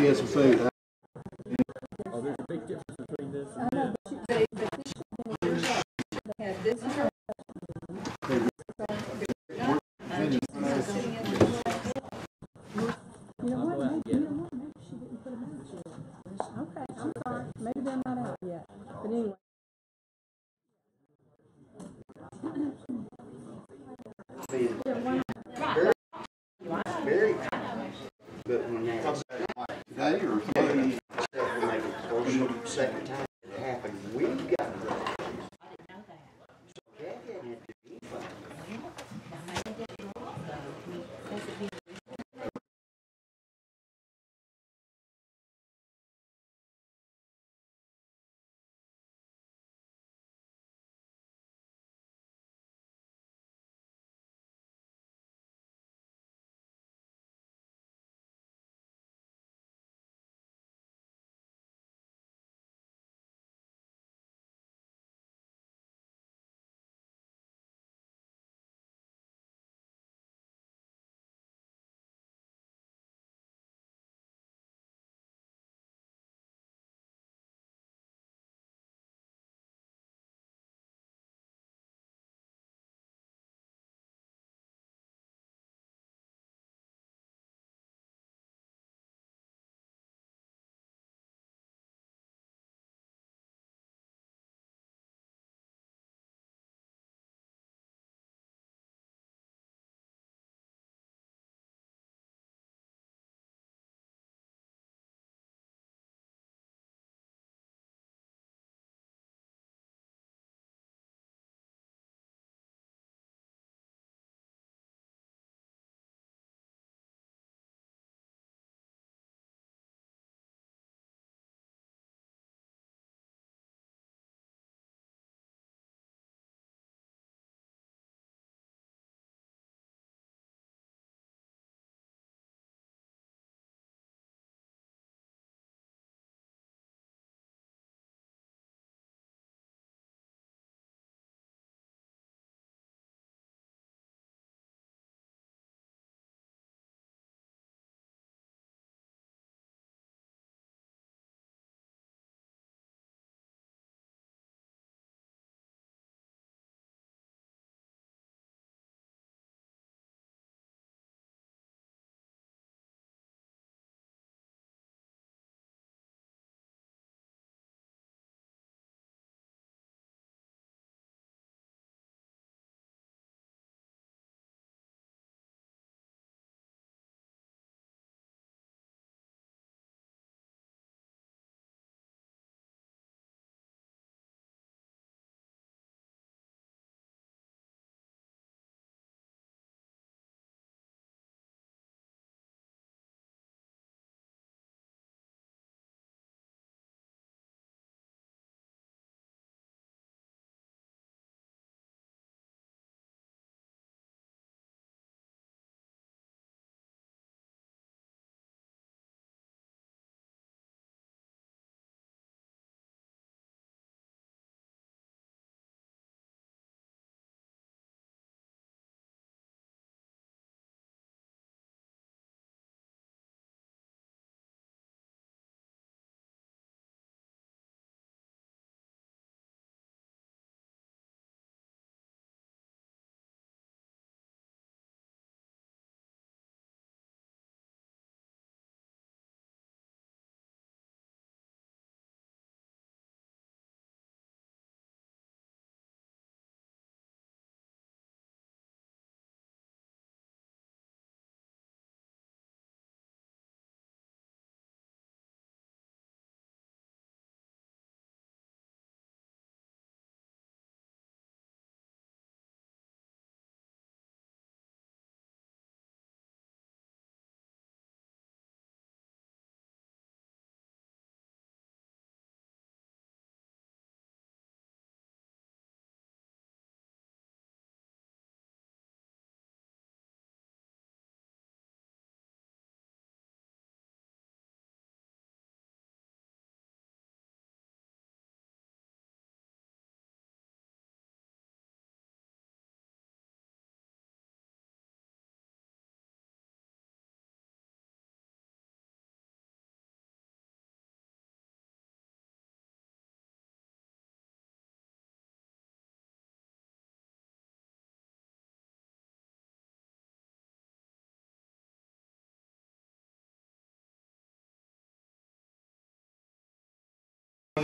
she had some food. Oh, there's a big difference between this and I know, but they had this here. You know what? Maybe she didn't put them out. Okay, I'm sorry. Maybe they're not out yet. But anyway. Very. But when you talk about it like today or something, like the first, second time it happened, we got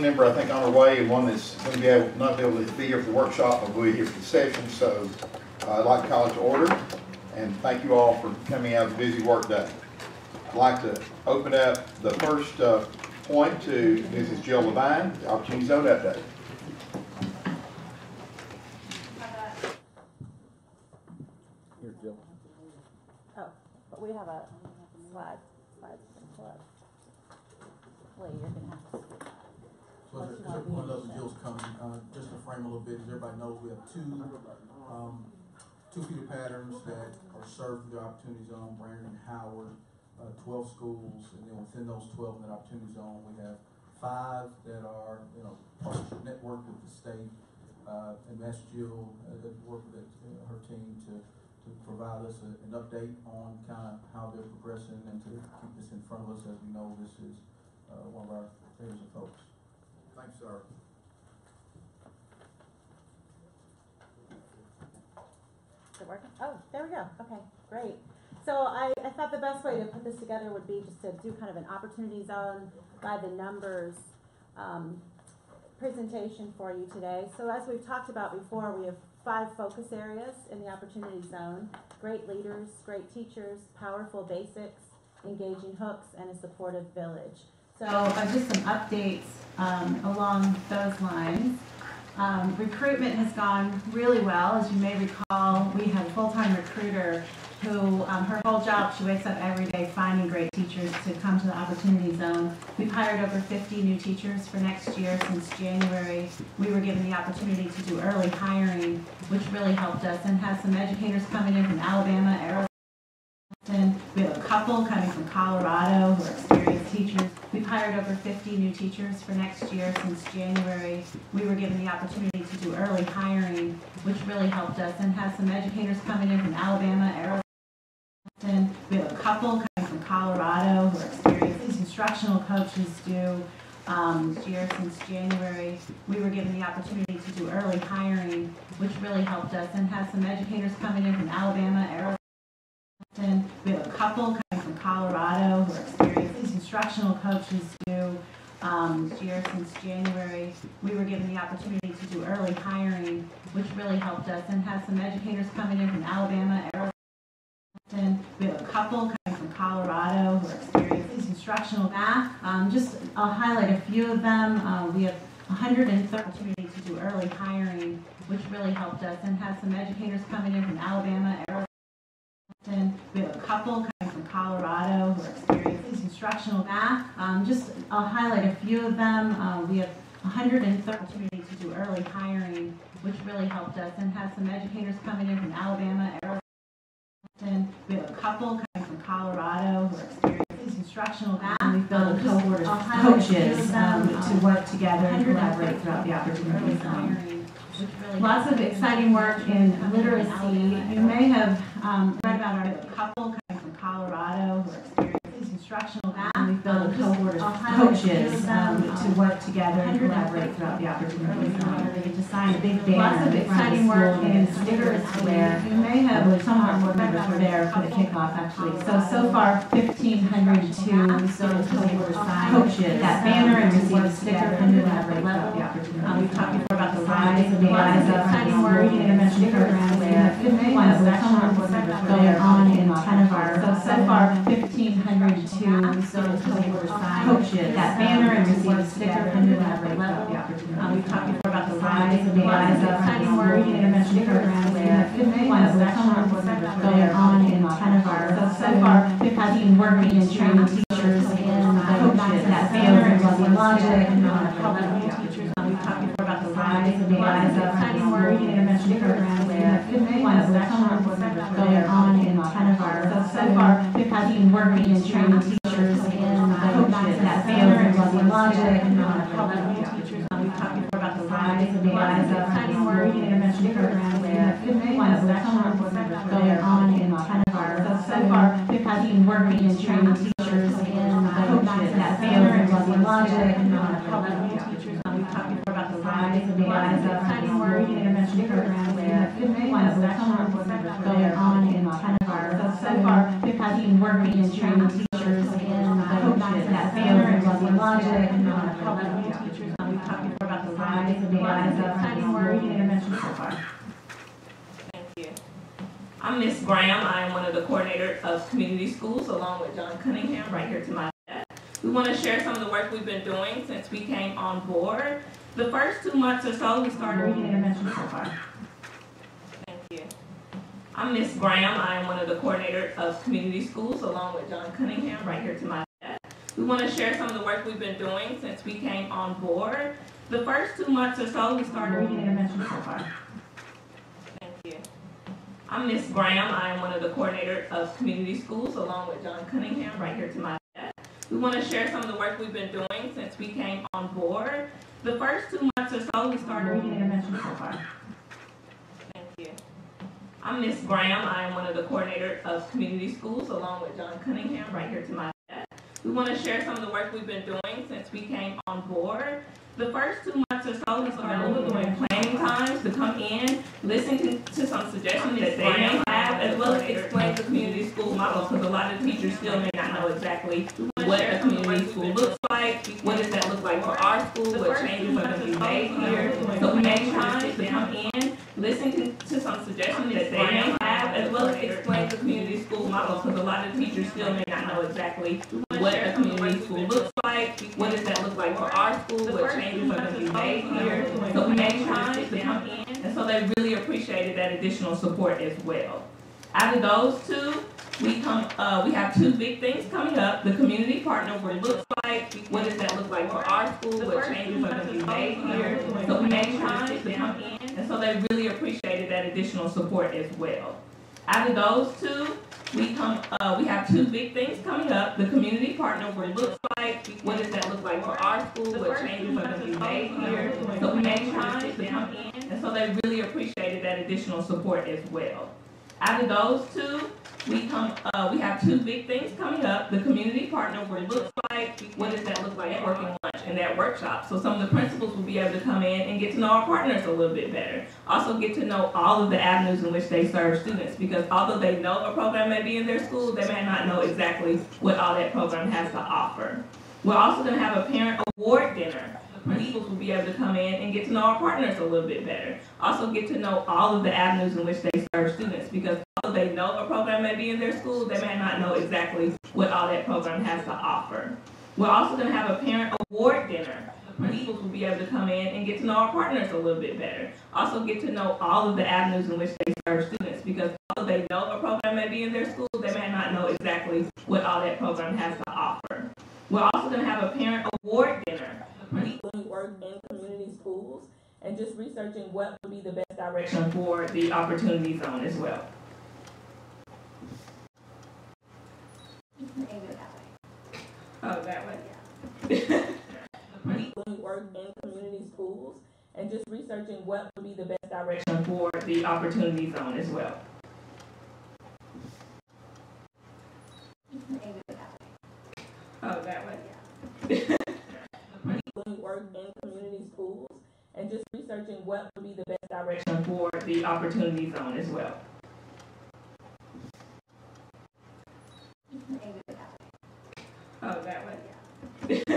one member, I think, on our way, and one that's going to be able, not be able to be here for the workshop, but will be here for the session. So I'd like to call it to order, and thank you all for coming out of a busy work day. I'd like to open up the first point to Mrs. Jill Levine, the Opportunity Zone update. Here, Jill. Oh, but we have a slide to pull up. Lee, you're gonna have to speak. So as one of those Jill's coming, just to frame a little bit, as everybody knows, we have two feeder patterns that are served through the Opportunity Zone, Brandon and Howard, 12 schools, and then within those 12 in that Opportunity Zone, we have 5 that are, partnership network with the state, and that's Jill worked with her team to provide us an update on kind of how they're progressing and to keep this in front of us, as we know this is one of our areas of focus. Thanks, sir. Is it working? Oh, there we go. Okay, great. So I thought the best way to put this together would be just to do kind of an Opportunity Zone by the numbers presentation for you today. So as we've talked about before, we have 5 focus areas in the Opportunity Zone: great leaders, great teachers, powerful basics, engaging hooks, and a supportive village. So just some updates along those lines. Recruitment has gone really well. As you may recall, we have a full-time recruiter who, her whole job, she wakes up every day finding great teachers to come to the Opportunity Zone. We've hired over 50 new teachers for next year. Since January, we were given the opportunity to do early hiring, which really helped us, and have some educators coming in from Alabama, Arizona. We have a couple coming from Colorado who are experienced teachers. We've hired over 50 new teachers for next year. Since January, we were given the opportunity to do early hiring, which really helped us, and have some educators coming in from Alabama, Arizona. We have a couple coming from Colorado who are experienced. These instructional coaches do this year. Since January, we were given the opportunity to do early hiring, which really helped us, and have some educators coming in from Alabama, Arizona. We have a couple coming from Colorado who are experienced. These instructional coaches do this year. Since January, we were given the opportunity to do early hiring, which really helped us, and have some educators coming in from Alabama, Arizona. We have a couple coming from Colorado who are experienced. These instructional math, I'll highlight a few of them. We have 130 opportunity to do early hiring, which really helped us, and have some educators coming in from Alabama, Arizona. We have a couple coming from Colorado who are experienced. These instructional math, I'll highlight a few of them. We have 130 opportunity to do early hiring, which really helped us, and have some educators coming in from Alabama, Arizona. We have a couple coming from Colorado who are experienced. These instructional math, we've built a cohort of coaches to work together and collaborate throughout the Opportunity Zone. Lots of exciting work in literacy. You may have read about our couple coming from Colorado who are experienced. These instructional math, we've built a cohort of coaches to work together and collaborate throughout the Opportunity Zone. They get to sign a big banner. Lots of exciting work in literacy. You may have some of our board members were there for the kickoff, actually. So far, 1,502 cohort signed coaches. That banner and receive a sticker and collaborate throughout the Opportunity. We've talked before about the rise of exciting work reading intervention programs. We have 51 sessions going on in 10 of our. So far, 1,502 coaches. That banner and receive a sticker and collaborate throughout the Opportunity. We've talked before about the rise of exciting work reading intervention programs. We have 51 sessions going on in 10 of our. So far, 15 working and training teachers in coaches. That banner and receive logic and teachers. We've talked before about the rise of exciting work reading intervention programs. We have 51 sessions going on in 10 of our. So far, 15 working and training teachers in coaches. That banner and receive logic and teachers. We've talked before about the rise of exciting work reading intervention programs. We have 51 sessions going on in 10 of our. So far, 15 working and training teachers in coaches. That banner and receive logic and teachers. We've talked before about the rise of exciting work reading intervention programs. We have 51 sessions going on in 10 of our. So far, 15 working and training teachers in coaches. That banner and receive logic and teachers. Miss Graham. I am one of the coordinators of community schools along with John Cunningham right here to my left. We want to share some of the work we've been doing since we came on board. The first 2 months or so, we started reading intervention so far. Thank you. I'm Miss Graham. I am one of the coordinators of community schools along with John Cunningham right here to my left. We want to share some of the work we've been doing since we came on board. The first 2 months or so, we started reading intervention so far. Thank you. I'm Miss Graham. I am one of the coordinators of community schools along with John Cunningham right here to my left. We want to share some of the work we've been doing since we came on board. The first 2 months or so, we started reading intervention so far. Thank you. I'm Miss Graham. I am one of the coordinators of community schools along with John Cunningham right here to my left. We want to share some of the work we've been doing since we came on board. The first 2 months or so, we started doing planning times to come in, listen to some suggestions that they may have, as well as explain the community school model, because a lot of teachers still may not know exactly what a community school looks like, what does that look like for our school, what changes are going to be made here. So we make time to come in, listen to some suggestions that they may have, as well as explain the community school model, because a lot of teachers still may not know exactly what a community school looks like, what does that look like for our school, what changes are going to be made here. So we make time to come in, and so they really appreciated that additional support as well. Out of those two, we have two big things coming up. The community partner, what it looks like, what does that look like for our school, what changes are going to be made here. So we make time to come in, and so they really appreciated that additional support as well. Out of those two, we have two big things coming up. The community partner, what it looks like, what does that look like for our school, what changes are going to be made here. So we make time to come in, and so they really appreciated that additional support as well. Out of those two, we have two big things coming up. The community partner, what it looks like, what does that look like working lunch in that workshop. So some of the principals will be able to come in and get to know our partners a little bit better. Also get to know all of the avenues in which they serve students, because although they know a program may be in their school, they may not know exactly what all that program has to offer. We're also going to have a parent award dinner. Principals will be able to come in and get to know our partners a little bit better. Also get to know all of the avenues in which they serve students, because although they know a program may be in their school, they may not know exactly what all that program has to offer. We're also going to have a parent award dinner. Principals will be able to come in and get to know our partners a little bit better. Also get to know all of the avenues in which they serve students, because although they know a program may be in their school, they may not know exactly what all that program has to offer. We're also going to have a parent award dinner. Principals who work in community schools and just researching what would be the best direction for the opportunity zone as well. Oh, that way? Yeah. People who work in community schools and just researching what would be the best direction for the opportunity zone as well. Oh, that way? Yeah. People who work in community schools and just researching what would be the best direction for the opportunity zone as well. Oh, that way? Yeah.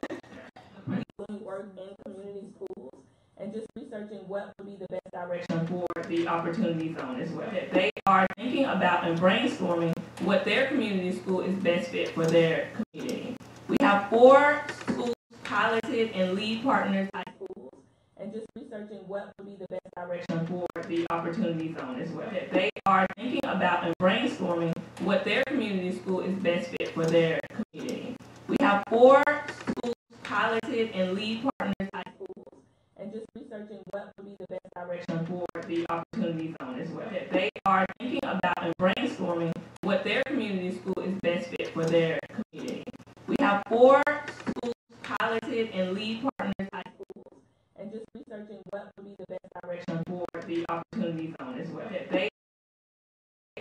People who work in community schools and just researching what would be the best direction for the opportunity zone as well. They are thinking about and brainstorming what their community school is best fit for their community. We have 4 schools piloted and lead partners high schools, and just researching what would be the best direction for the opportunity zone as well. They are thinking about and brainstorming what their community school is best fit for their community. We have 4 schools piloted and lead partners high schools, and just researching what would be the best direction for the opportunity zone as well. They are thinking about and brainstorming what their community school is best fit for their community. We have 4 schools piloted and lead partners high schools, and just researching what would be the best direction for the opportunity zone as well. They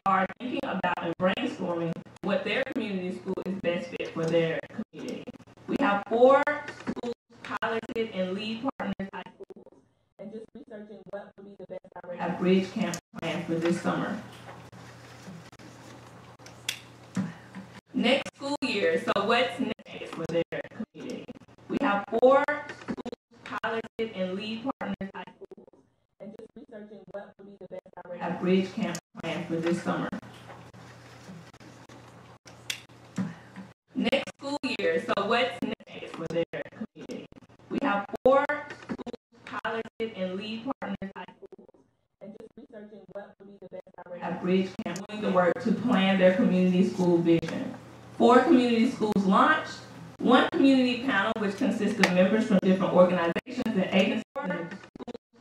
are thinking about and brainstorming what their community school is best fit for their community. We have 4 schools piloted and lead partners high schools, and just researching what would be the best direction. Have bridge camp planned for this summer. Next school year, so what's next for their community? We have 4 schools piloted and lead partners high schools, and just researching what would be the best direction. Have bridge camp planned for this summer. bridge camp, doing the work to plan their community school vision. 4 community schools launched, 1 community panel, which consists of members from different organizations and agencies,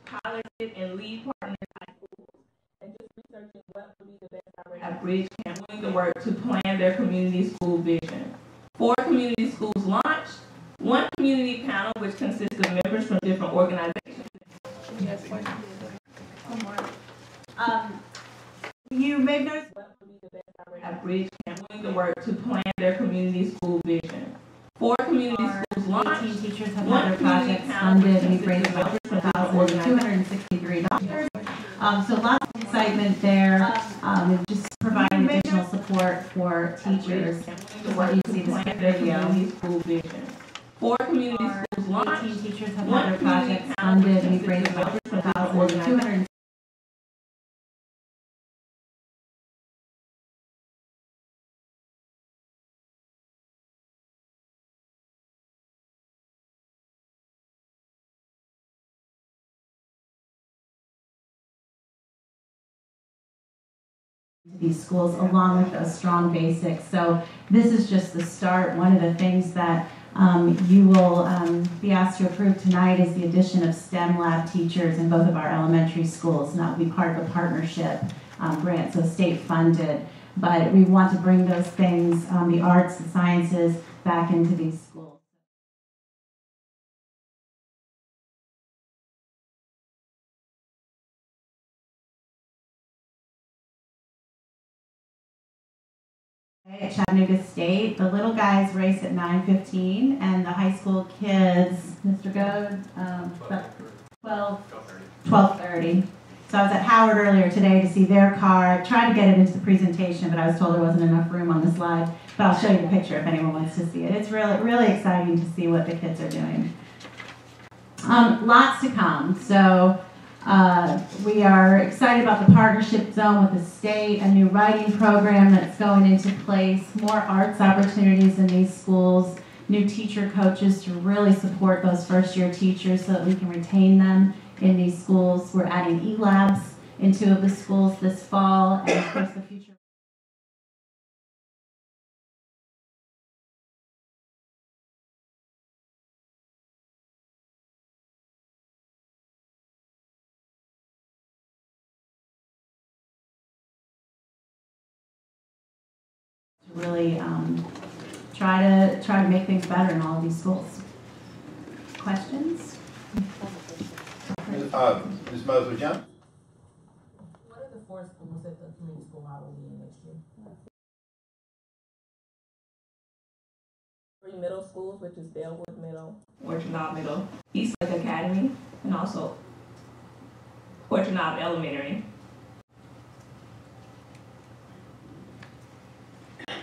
piloted and lead partners high schools, and just researching what would be the best opportunity at bridge camp, doing the work to plan their community school vision. 4 community schools launched, 1 community panel, which consists of members from different organizations. Yes, one more. You may have noticed What would be the best opportunity at bridge camp, doing the work to plan their community school vision. 4 community schools launched, 18 teachers have 1 had their community projects panel, funded, which and we've raised consists of about members from different $263. So lots of excitement there. Just providing additional support for teachers. What you see this video. community school vision. 4 community schools launched, 18 teachers have 1 had their community projects panel, funded, which and we've raised consists of about members from different organizations. 200. These schools along with those strong basics. So this is just the start. One of the things that you will be asked to approve tonight is the addition of STEM lab teachers in both of our elementary schools, and that will be part of a partnership grant, so state funded. But we want to bring those things, the arts and sciences, back into these schools. At Chattanooga State, the little guys race at 9:15, and the high school kids, Mr. Goad, 12:30. So I was at Howard earlier today to see their car. Tried to get it into the presentation, but I was told there wasn't enough room on the slide. But I'll show you the picture if anyone wants to see it. It's really exciting to see what the kids are doing. Lots to come. So we are excited about the partnership zone with the state, a new writing program that's going into place, more arts opportunities in these schools, new teacher coaches to really support those first-year teachers so that we can retain them in these schools. We're adding e-labs in 2 of the schools this fall, and of course the future. Really try to make things better in all of these schools. Questions? Ms. Mosley-Jones? What are the 4 schools that the community school model will be in next year? 3 middle schools, which is Bellwood Middle, Orchard Knob Middle, East Lake Academy, and also Orchard Knob Elementary.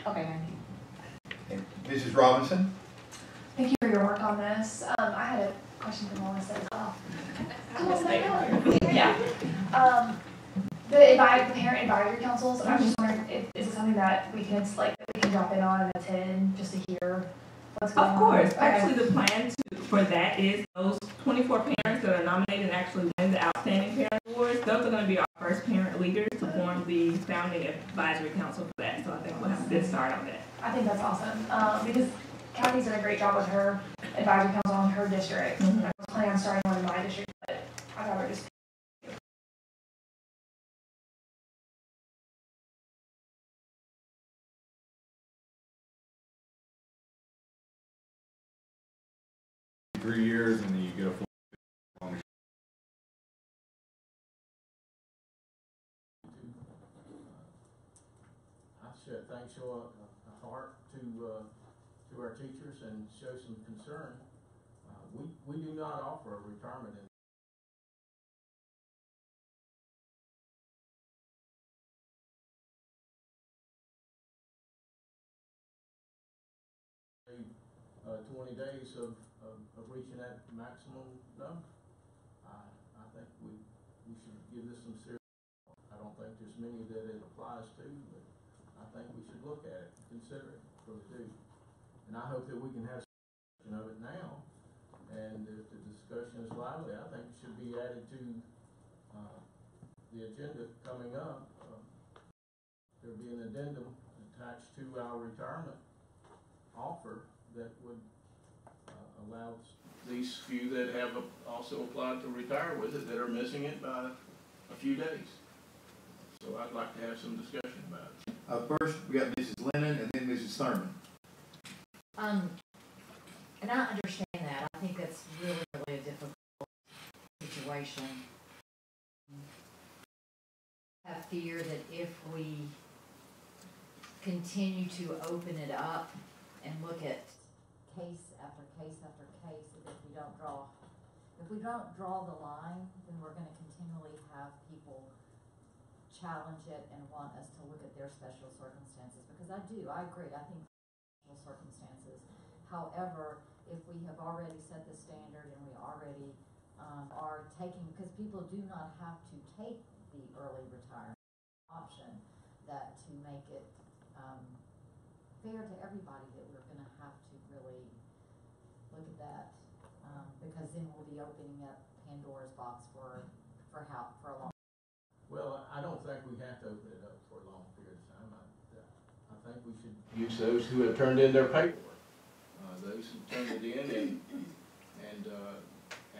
Okay. Mrs. Robinson? Thank you for your work on this. I had a question for Melissa as well. Yeah. The parent advisory councils, I was just wondering, is it something that we can drop in on and attend just to hear what's going on? Of course. Okay. Actually, the plan for that is those 24 parents that are nominated and actually win the Outstanding Parent Awards, those are going to be our first parent leaders to form the founding advisory council for that. So I think we'll have a good start on that. I think that's awesome, because Kathy's done a great job with her advisory council on her district. Mm-hmm. I was planning on starting one in my district, but I thought it just Three years, and then you get a full. I should show a heart to our teachers and show some concern. We do not offer a retirement in uh, 20 days of reaching that maximum number. I think we should give this some serious. I don't think there's many that it applies to, but I think we should look at it, consider it, really do. And I hope that we can have some of it now. And if the discussion is lively, I think it should be added to the agenda coming up. there be an addendum attached to our retirement offer that would allow these few that have also applied to retire with it, that are missing it by a few days. So I'd like to have some discussion about it. First, we got Mrs. Lennon and then Mrs. Thurman. And I understand that. I think that's really, really a difficult situation. I fear that if we continue to open it up and look at case after case after case, that if we don't draw the line, then we're going to continually have people challenge it and want us to look at their special circumstances. Because I agree, I think special circumstances. However, if we have already set the standard and we already are taking, because people do not have to take the early retirement option, that to make it fair to everybody, that we're going to have to really look at that, because then we'll be opening up Pandora's box for a long. Well, I don't think we have to open it up for a long period of time. I think we should use those who have turned in their paperwork. Those who turned it in, and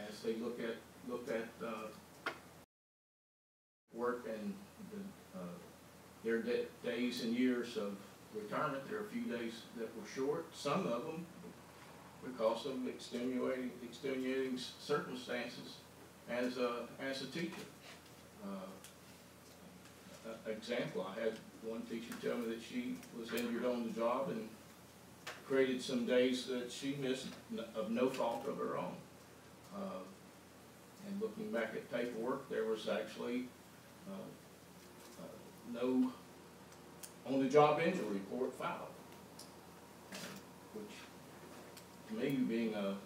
as they looked at work and their days and years of retirement, there are a few days that were short. Some of them because of extenuating circumstances as a teacher. Example, I had one teacher tell me that she was injured on the job and created some days that she missed of no fault of her own. And looking back at paperwork, there was actually no on-the-job injury report filed, which to me, being a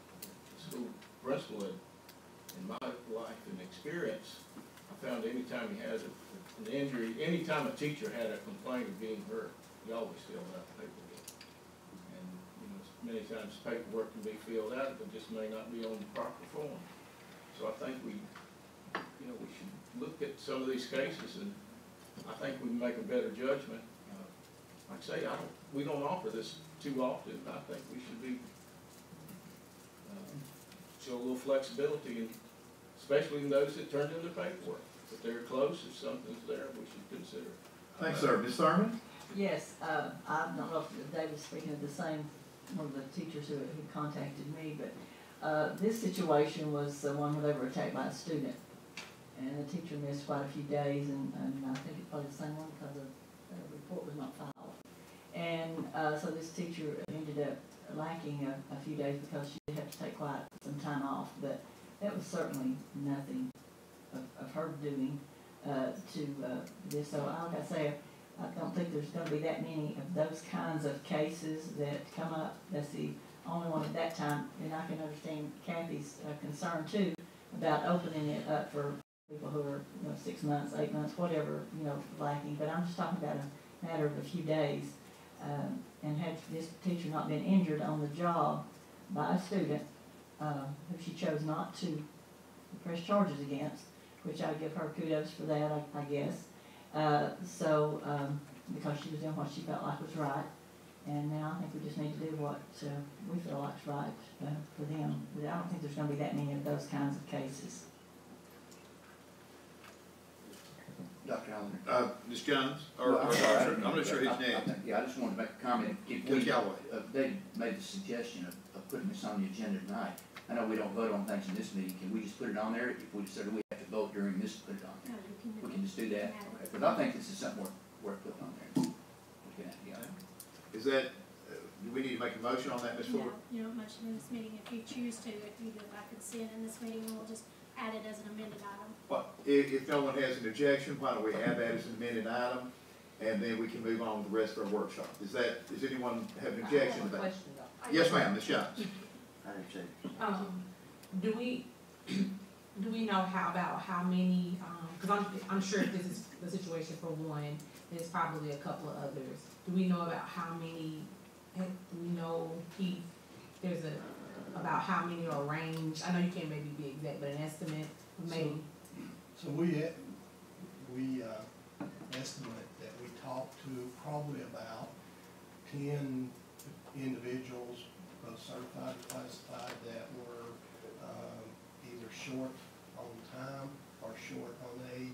school principal in my life and experience, I found anytime you had an injury, anytime a teacher had a complaint of being hurt, you always filled out the paperwork. And many times paperwork can be filled out, but just may not be on the proper form. So I think we should look at some of these cases, and I think we can make a better judgment. Like I say, we don't offer this too often. I think we should be show a little flexibility, and especially in those that turned in the paperwork. If they're close, if something's there, we should consider it. Thanks, sir. Ms. Thurman? Yes, I don't know if Dave was speaking of the same, one of the teachers who contacted me, but this situation was one where they were attacked by a student. And the teacher missed quite a few days, and I think it's probably the same one because the report was not filed. And so this teacher ended up lacking a few days because she did have to take quite some time off, but that was certainly nothing of her doing to this. So like I say, I don't think there's going to be that many of those kinds of cases that come up. That's the only one at that time, and I can understand Kathy's concern too about opening it up for people who are 6 months, 8 months, whatever, lacking. But I'm just talking about a matter of a few days. And had this teacher not been injured on the job by a student who she chose not to press charges against, which I give her kudos for that, I guess. Because she was doing what she felt like was right. And now I think we just need to do what we feel like is right for them. But I don't think there's going to be that many of those kinds of cases. Dr. Allen. Ms. Jones? I'm not sure his name. I just wanted to make a comment. They made the suggestion of putting this on the agenda tonight. I know we don't vote on things in this meeting. Can we just put it on there? If we decided we have to vote during this, put it on there. We can just do that. Okay. But I think this is something worth putting on there. Is that, do we need to make a motion on that, Ms. Ford? You don't motion in this meeting. If you choose to, if you do it by consent in this meeting, we'll just add it as an amended item. Well, if no one has an objection, why don't we add that as an amended item, and then we can move on with the rest of our workshop. Does anyone have an objection to that? Yes, ma'am, Ms. Jones. Do we know how many, because I'm sure if this is the situation for one, there's probably a couple of others. Do we know about how many, do we know, Keith, about how many or a range? I know you can't maybe be exact, but an estimate maybe. So we estimate that we talked to probably about 10 individuals, both certified and classified, that were either short on time or short on age.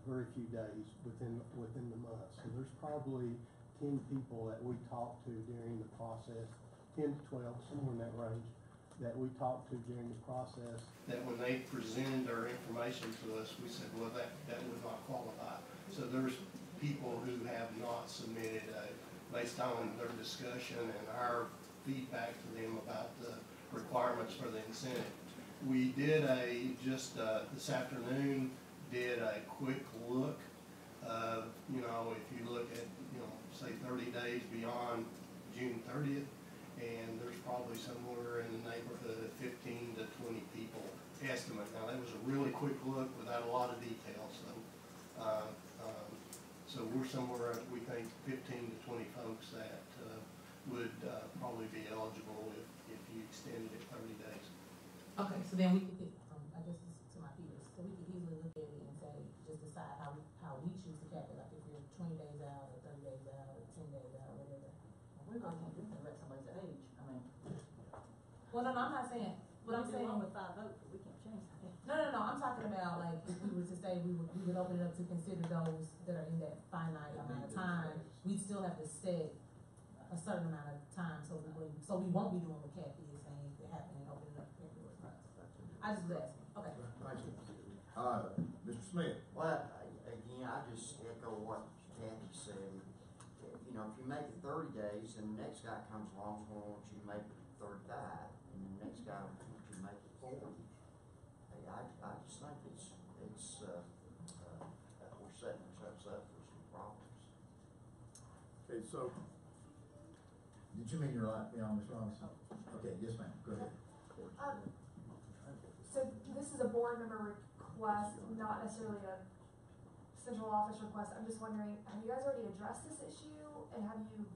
Very few days within the month. So there's probably 10 people that we talked to during the process, 10 to 12, somewhere in that range, that we talked to during the process. That when they presented their information to us, we said, well, that would not qualify. So there's people who have not submitted based on their discussion and our feedback to them about the requirements for the incentive. We did just this afternoon, did a quick look of, if you look at, say 30 days beyond June 30th, and there's probably somewhere in the neighborhood of 15 to 20 people estimate. Now, that was a really quick look without a lot of details, so we're somewhere, we think, 15 to 20 folks that would probably be eligible if you extended it 30 days. Okay, so then we could, I guess this is to my peers, so we could easily look at it and say, just decide how we choose to cap it, like if you're 20 days out, or 30 days out, or 10 days out, whatever. We really can't do that at somebody's age, I mean. Well, no, I'm not saying, what I'm saying. With 5 votes, but we can't change that. No, I'm talking about, like, if we were to say we would open it up to consider those that are in that finite amount of time, we'd still have to set a certain amount of time, so we won't be doing what Kathy is saying, if it happened and open it up everywhere. I just was asking, okay. Thank you. Mr. Smith. Well, again, I just echo what Kathy said. If you make it 30 days, and the next guy comes along, and wants you to make it 35, and the next guy wants you to make it 40. I just think we're setting ourselves up for some problems. Okay, so, did you mean you're right, Ms. Robinson? Okay, yes ma'am, go ahead. So this is a board member request, not necessarily a central office request. I'm just wondering, have you guys already addressed this issue, and have you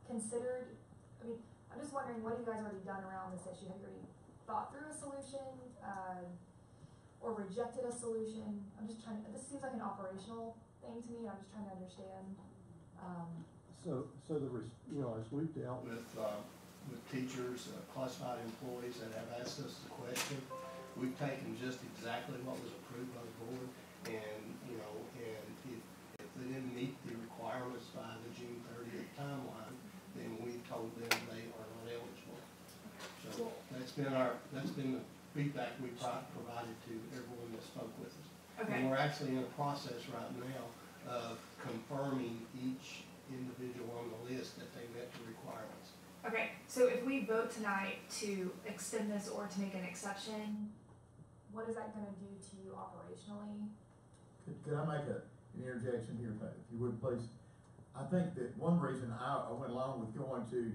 considered, I'm just wondering, what have you guys already done around this issue? Have you already thought through a solution, or rejected a solution? I'm just trying to, this seems like an operational thing to me, and I'm just trying to understand. So as we've dealt with teachers, classified employees that have asked us the question, we've taken just exactly what was approved by the board, and if they didn't meet the requirements by the June 30th timeline, then we told them they are not eligible. So that's been the feedback we provided to everyone that spoke with us. Okay. And we're actually in a process right now of confirming each individual on the list that they met the requirements. Okay, so if we vote tonight to extend this or to make an exception, what is that going to do to you operationally? Could I make an interjection here, Pat, if you would, please? I think that one reason I went along with going to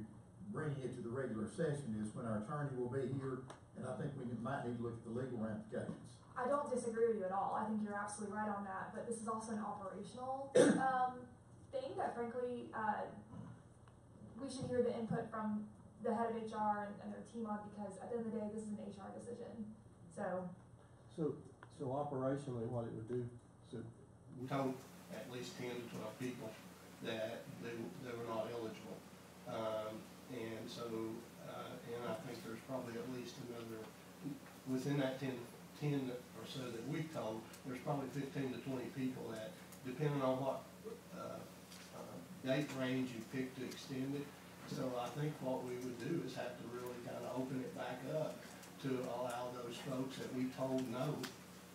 bringing it to the regular session is when our attorney will be here, and I think we might need to look at the legal ramifications. I don't disagree with you at all. I think you're absolutely right on that, but this is also an operational thing that, frankly, we should hear the input from the head of HR and their team on, because at the end of the day, this is an HR decision. So operationally, what it would do, we told at least 10 to 12 people that they were not eligible. And I think there's probably at least another, within that 10 or so that we've told, there's probably 15 to 20 people that, depending on what date range you pick to extend it. So I think what we would do is have to really kind of open it back up to allow those folks that we told no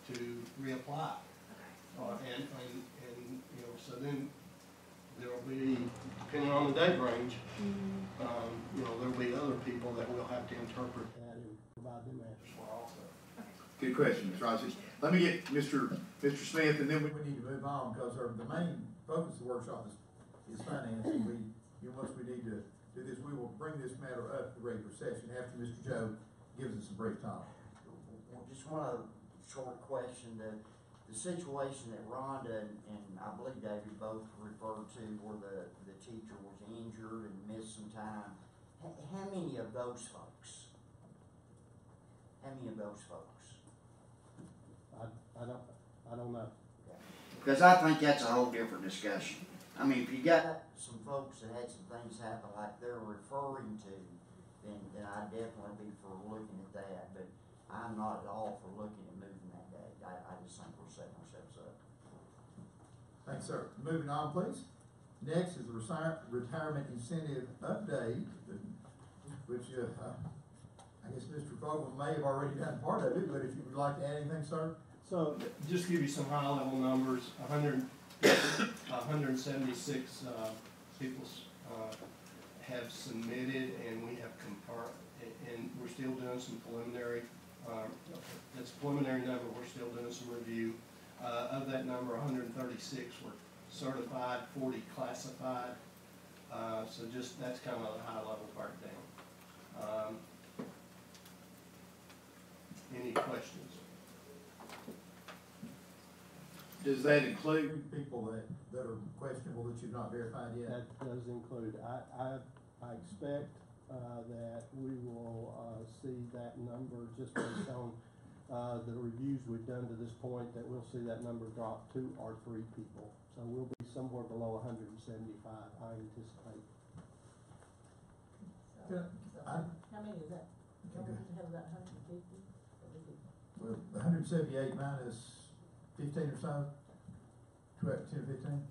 to reapply. So then there'll be, depending on the date range, there'll be other people that we'll have to interpret that and provide them answers for also. Good question, Ms. Rogers. Let me get Mr. Smith, and then we need to move on, because the main focus of the workshop is finance, and once we need to do this, we will bring this matter up at the regular session after Mr. Joe gives us a brief talk. Just one short question. The situation that Rhonda and I believe David both referred to, where the teacher was injured and missed some time. How many of those folks? I don't know. Because I think that's a whole different discussion. I mean, if you got some folks that had some things happen like they're referring to, then I'd definitely be for looking at that, but I'm not at all for looking at moving that date. I just think we're setting ourselves up. Thanks, sir. Moving on, please. Next is the retirement incentive update, which I guess Mr. Vogel may have already done part of it, but if you would like to add anything, sir? So just give you some high level numbers, 176 people have submitted, and we have and we're still doing some preliminary, that's a preliminary number, we're still doing some review. Of that number, 136 were certified, 40 classified. So just, that's kind of a high level breakdown. Any questions? Does that include people that are questionable that you've not verified yet? That does include, I expect that we will see that number just based on the reviews we've done to this point, that we'll see that number drop 2 or 3 people. So we'll be somewhere below 175, I anticipate. How many is that? How many did you have about 150? Well, 178 minus 15 or so, 10 or 15?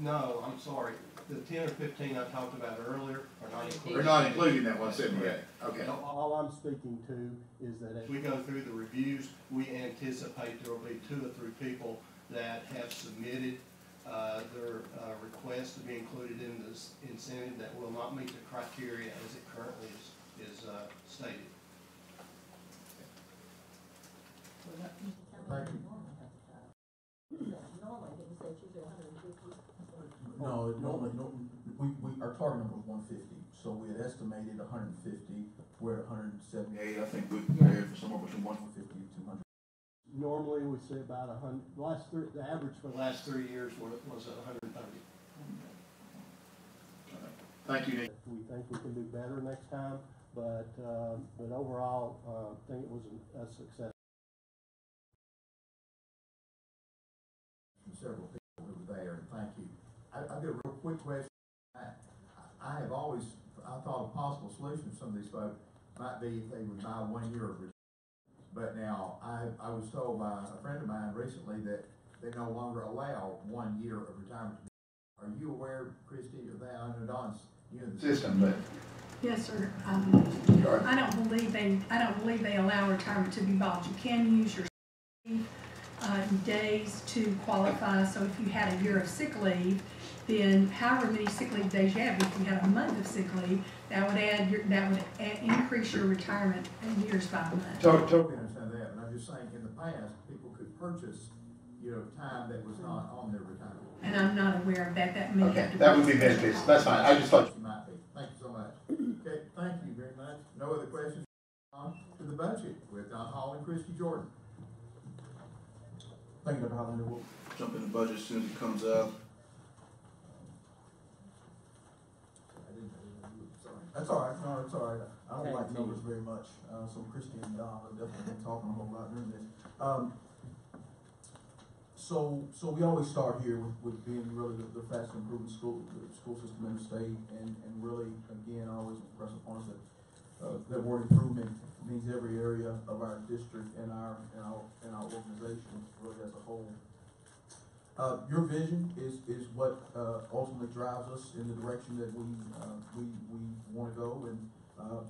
No, I'm sorry. The 10 or 15 I talked about earlier are not included. They're not included in that 178. Okay. All I'm speaking to is that as we go through the reviews, we anticipate there will be 2 or 3 people that have submitted their request to be included in this incentive that will not meet the criteria as it currently is stated. Thank you. No, normally, our target number was 150, so we had estimated 150. We're at 178. I think we're prepared for somewhere between 150 and 200. normally we see about 100. The average for the last 3 years was 130. Thank you, Nick. We think we can do better next time, but overall, I think it was a success. Several people who were there, and thank you. I've got a real quick question. I have always, I thought a possible solution for some of these folks might be if they would buy 1 year of retirement. But now, I was told by a friend of mine recently that they no longer allow 1 year of retirement. Are you aware, Christy, of that? I know Don's in the system, but yes, sir. I don't believe they allow retirement to be bought. You can use your days to qualify. So if you had a year of sick leave, then however many sick leave days you have, if you had a month of sick leave, that would increase your retirement years by a month. Totally understand that, and I'm just saying, in the past, people could purchase, time that was not on their retirement. And I'm not aware of that. That may have to that would be beneficial. That's fine. I just thought you might be. Thank you so much. Okay, thank you very much. No other questions? On to the budget with Don Hall and Christy Jordan. Thank you, Dr. Hollander. We'll jump in the budget as soon as it comes up. That's all right. No, it's all right. I don't like numbers very much. So Christy and Don have definitely been talking a whole lot during this. So we always start here with being really the fastest improving school system in the state, and really, again, I always impress upon us that word improvement means every area of our district and our organization really as a whole. Your vision is what ultimately drives us in the direction that we want to go, and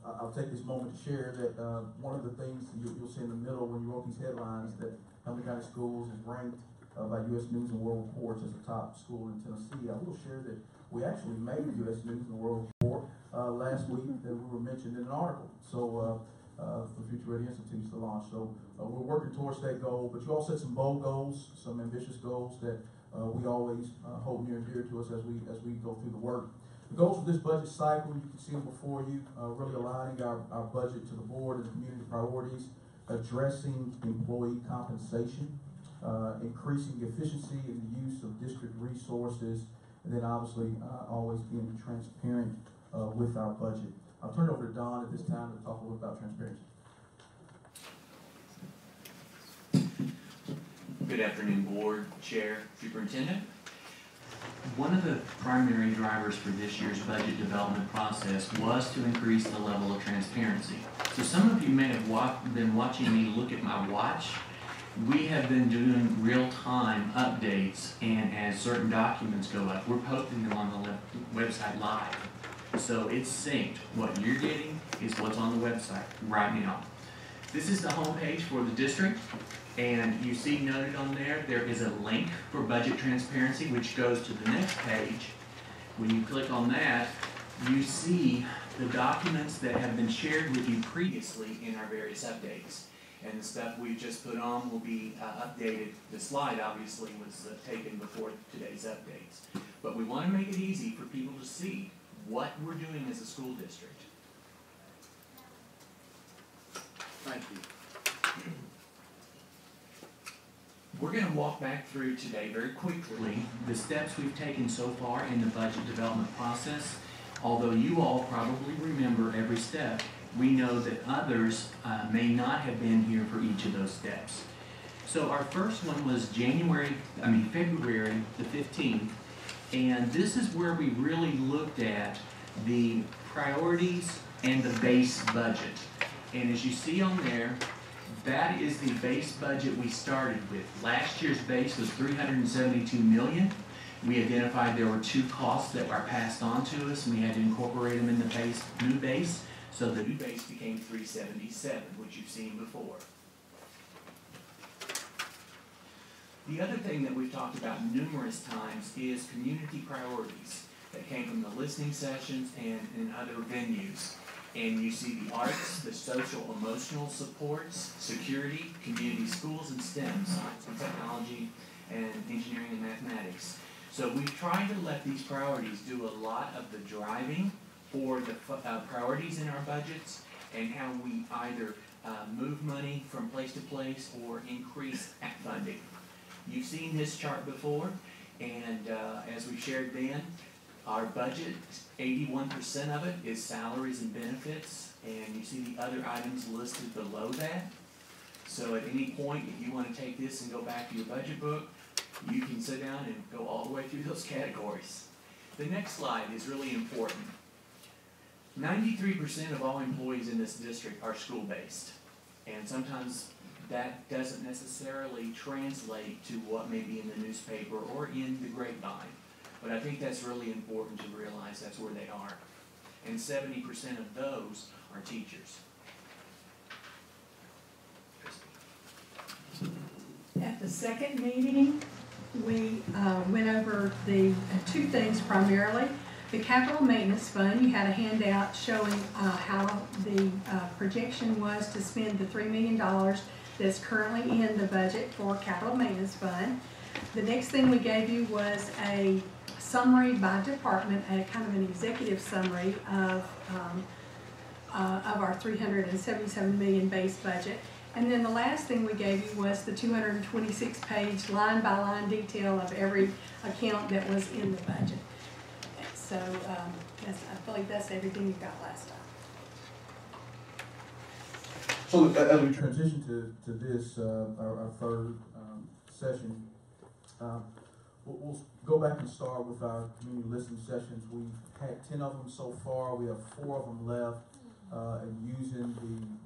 I'll take this moment to share that one of the things you'll see in the middle when you wrote these headlines, that Hamilton County Schools is ranked by U.S. News and World Reports as a top school in Tennessee. I will share that we actually made the U.S. News and World Report last week, that we were mentioned in an article. So for Future Ready Institutes to launch. So we're working towards that goal, but you all set some bold goals, some ambitious goals that we always hold near and dear to us as we go through the work. The goals for this budget cycle, you can see them before you, really aligning our budget to the board and the community priorities, addressing employee compensation, increasing efficiency in the use of district resources, and then obviously always being transparent with our budget. I'll turn it over to Don at this time to talk a little about transparency. Good afternoon, Board, Chair, Superintendent. One of the primary drivers for this year's budget development process was to increase the level of transparency. So some of you may have been watching me look at my watch. We have been doing real-time updates, and as certain documents go up, we're posting them on the website live. So it's synced. What you're getting is what's on the website right now. This is the homepage for the district, and you see noted on there, there is a link for budget transparency, which goes to the next page. When you click on that, you see the documents that have been shared with you previously in our various updates. And the stuff we just put on will be updated. The slide obviously was taken before today's updates. But we want to make it easy for people to see what we're doing as a school district. Thank you. We're going to walk back through today very quickly the steps we've taken so far in the budget development process. Although you all probably remember every step, we know that others may not have been here for each of those steps. So our first one was February the 15th, and this is where we really looked at the priorities and the base budget. And as you see on there, that is the base budget we started with. Last year's base was $372 million. We identified there were two costs that were passed on to us, and we had to incorporate them in the new base. So the new base became 377, which you've seen before. The other thing that we've talked about numerous times is community priorities that came from the listening sessions and in other venues. And you see the arts, the social emotional supports, security, community schools, and STEM, science and technology, and engineering and mathematics. So we've tried to let these priorities do a lot of the driving for the priorities in our budgets and how we either move money from place to place or increase funding. You've seen this chart before, and as we shared then, our budget, 81% of it is salaries and benefits, and you see the other items listed below that. So at any point, if you want to take this and go back to your budget book, you can sit down and go all the way through those categories. The next slide is really important. 93% of all employees in this district are school-based, and sometimes that doesn't necessarily translate to what may be in the newspaper or in the grapevine. But I think that's really important to realize that's where they are. And 70% of those are teachers. At the second meeting, we went over the two things primarily. The capital maintenance fund, you had a handout showing how the projection was to spend the $3 million that's currently in the budget for capital maintenance fund. The next thing we gave you was a summary by department, a kind of an executive summary of our $377 million base budget. And then the last thing we gave you was the 226-page line-by-line detail of every account that was in the budget. So I believe that's everything you got last time. So as we transition to this, our third session, we'll go back and start with our community listening sessions. We've had 10 of them so far. We have 4 of them left. And using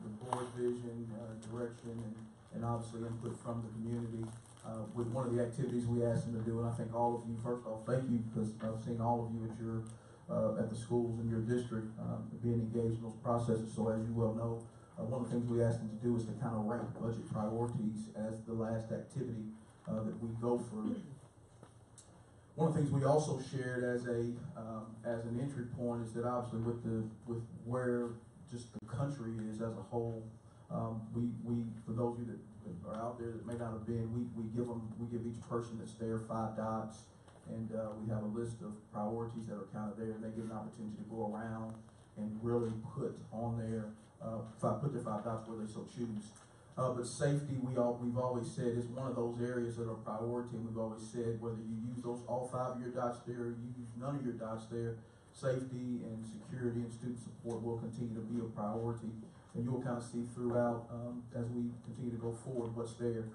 the board vision, direction, and obviously input from the community with one of the activities we asked them to do. And I think all of you, first off, thank you, because I've seen all of you at the schools in your district being engaged in those processes. So as you well know, one of the things we asked them to do is to kind of rank budget priorities as the last activity that we go through. One of the things we also shared as an entry point is that obviously with where just the country is as a whole, we for those of you that are out there that may not have been, we give each person that's there 5 dots, and we have a list of priorities that are kind of there, and they get an opportunity to go around and really put on their put their 5 dots where they so choose. But safety, we've always said, is one of those areas that are priority, and we've always said whether you use all 5 of your dots there, or you use none of your dots there, safety and security and student support will continue to be a priority. And you'll kind of see throughout as we continue to go forward what's there.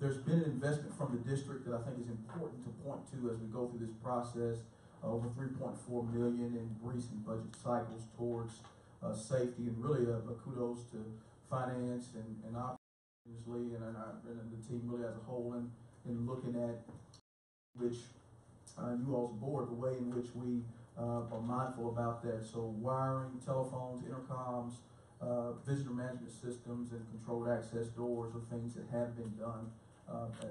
There's been an investment from the district that I think is important to point to as we go through this process. Over $3.4 million in recent budget cycles towards safety, and really a kudos to finance and obviously and the team really as a whole in looking at which you all's board, the way in which we are mindful about that. So wiring, telephones, intercoms, visitor management systems, and controlled access doors are things that have been done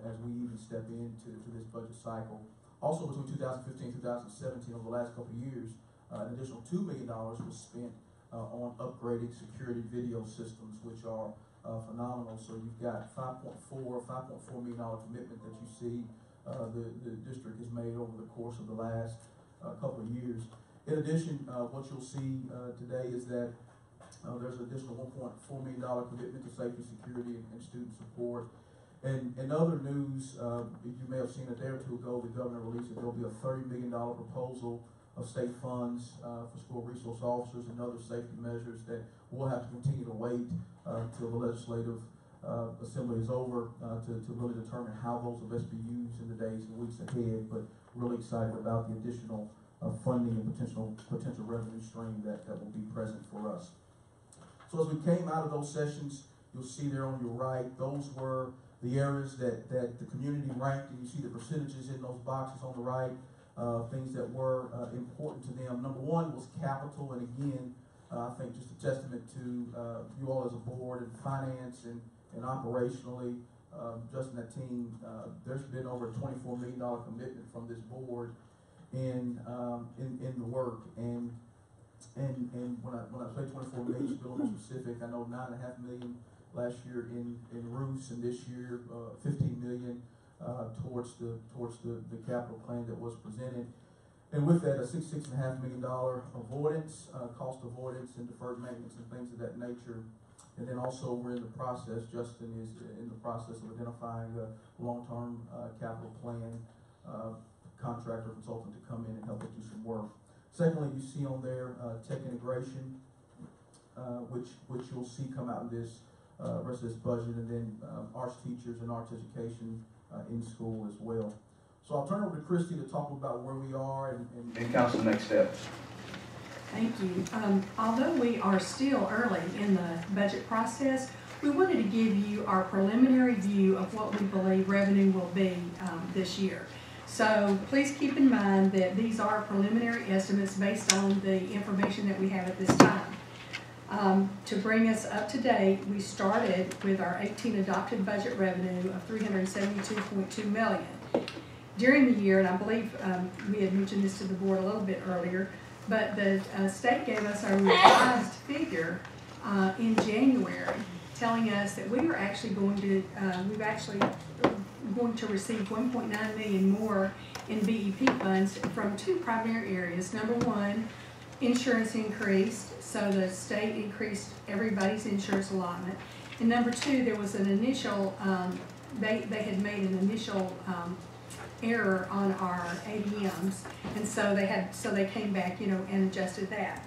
as we even step into this budget cycle. Also, between 2015 and 2017, over the last couple of years, an additional $2 million was spent on upgrading security video systems, which are phenomenal. So you've got $5.4 million commitment that you see the district has made over the course of the last couple of years. In addition, what you'll see today is that there's an additional $1.4 million commitment to safety, security, and student support. And in other news, you may have seen a day or two ago, the governor released that there will be a $30 million proposal of state funds for school resource officers and other safety measures that we'll have to continue to wait until the legislative assembly is over to really determine how those will best be used in the days and weeks ahead. But really excited about the additional funding and potential revenue stream that will be present for us. So as we came out of those sessions, you'll see there on your right, those were the areas that the community ranked, and you see the percentages in those boxes on the right, things that were important to them. Number one was capital, and again, I think just a testament to you all as a board and finance and operationally, Justin, that team, there's been over a $24 million commitment from this board in the work. And when I say 24 million, to be a little specific, I know $9.5 million last year in roofs, and this year 15 million towards the capital plan that was presented. And with that, a $6.5 million avoidance, cost avoidance and deferred maintenance and things of that nature. And then also we're in the process, Justin is in the process of identifying a long-term capital plan contractor consultant to come in and help us do some work. Secondly, you see on there tech integration, which you'll see come out of this rest of this budget, and then arts teachers and arts education in school as well. So I'll turn over to Christy to talk about where we are and council next steps. Thank you. Although we are still early in the budget process, we wanted to give you our preliminary view of what we believe revenue will be this year. So please keep in mind that these are preliminary estimates based on the information that we have at this time. To bring us up to date, we started with our 18 adopted budget revenue of $372.2 million. During the year, and I believe we had mentioned this to the board a little bit earlier, but the state gave us a revised figure in January, telling us that we were actually going to, going to receive $1.9 million more in BEP funds from two primary areas. Number one, insurance increased, so the state increased everybody's insurance allotment. And number two, there was an initial, they had made an initial error on our ADMs, and so they came back, and adjusted that.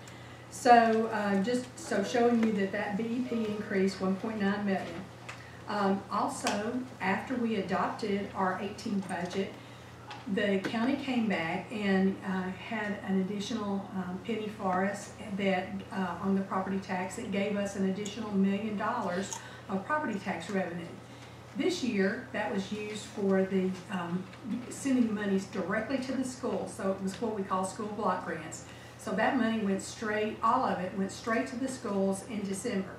So just showing you that BEP increased $1.9 million. Also, after we adopted our 18 budget, the county came back and had an additional penny for us that on the property tax that gave us an additional $1 million of property tax revenue. This year, that was used for the sending monies directly to the school, so it was what we call school block grants. So that money went straight, all of it went straight to the schools in December.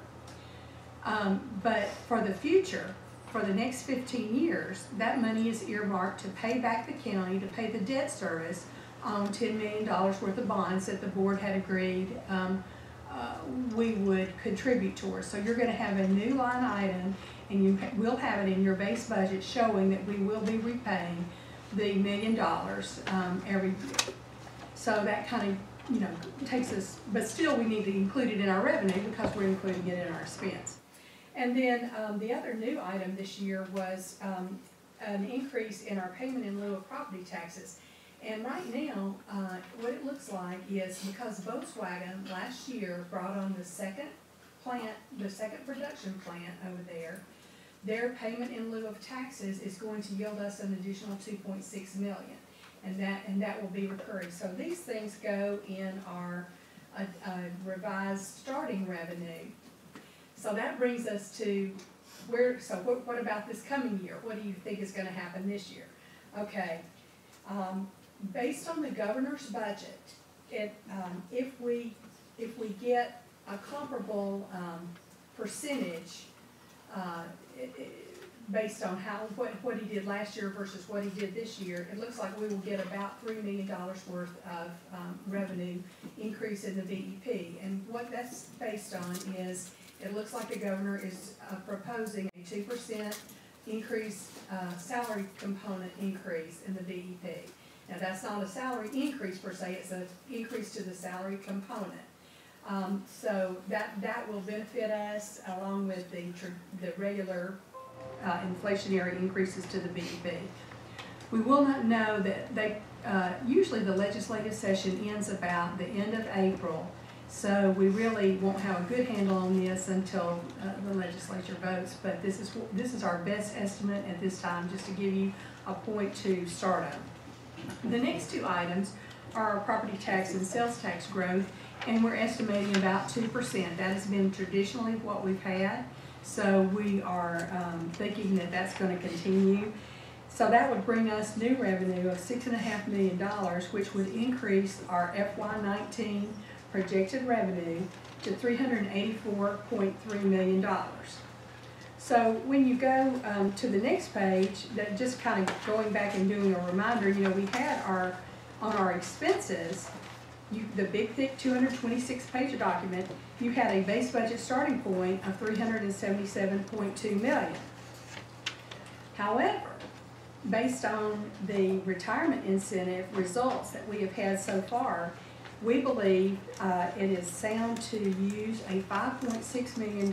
But for the future, for the next 15 years, that money is earmarked to pay back the county, to pay the debt service on $10 million worth of bonds that the board had agreed we would contribute towards. So you're going to have a new line item, and you will have it in your base budget showing that we will be repaying the $1 million every year. So that kind of, takes us, but still we need to include it in our revenue because we're including it in our expense. And then the other new item this year was an increase in our payment in lieu of property taxes. And right now, what it looks like is because Volkswagen last year brought on the second plant, the second production plant over there, their payment in lieu of taxes is going to yield us an additional 2.6 million. And that will be recurring. So these things go in our revised starting revenue. So that brings us to what about this coming year? What do you think is going to happen this year? Okay, based on the governor's budget, if we get a comparable percentage based on what he did last year versus what he did this year, it looks like we will get about $3 million worth of revenue increase in the VEP. And what that's based on is, it looks like the governor is proposing a 2% increase, salary component increase in the VEP. Now that's not a salary increase per se, it's an increase to the salary component. So that will benefit us along with the regular inflationary increases to the VEP. We will not know that usually the legislative session ends about the end of April, so we really won't have a good handle on this until the legislature votes, but this is our best estimate at this time, just to give you a point to start on. The next two items are our property tax and sales tax growth, and we're estimating about 2%. That has been traditionally what we've had, so we are thinking that that's going to continue. So that would bring us new revenue of $6.5 million, which would increase our FY19 projected revenue to $384.3 million. So when you go to the next page, that just kind of going back and doing a reminder, you know, we had on our expenses, the big thick 226-page document, you had a base budget starting point of $377.2 million. However, based on the retirement incentive results that we have had so far, we believe it is sound to use a $5.6 million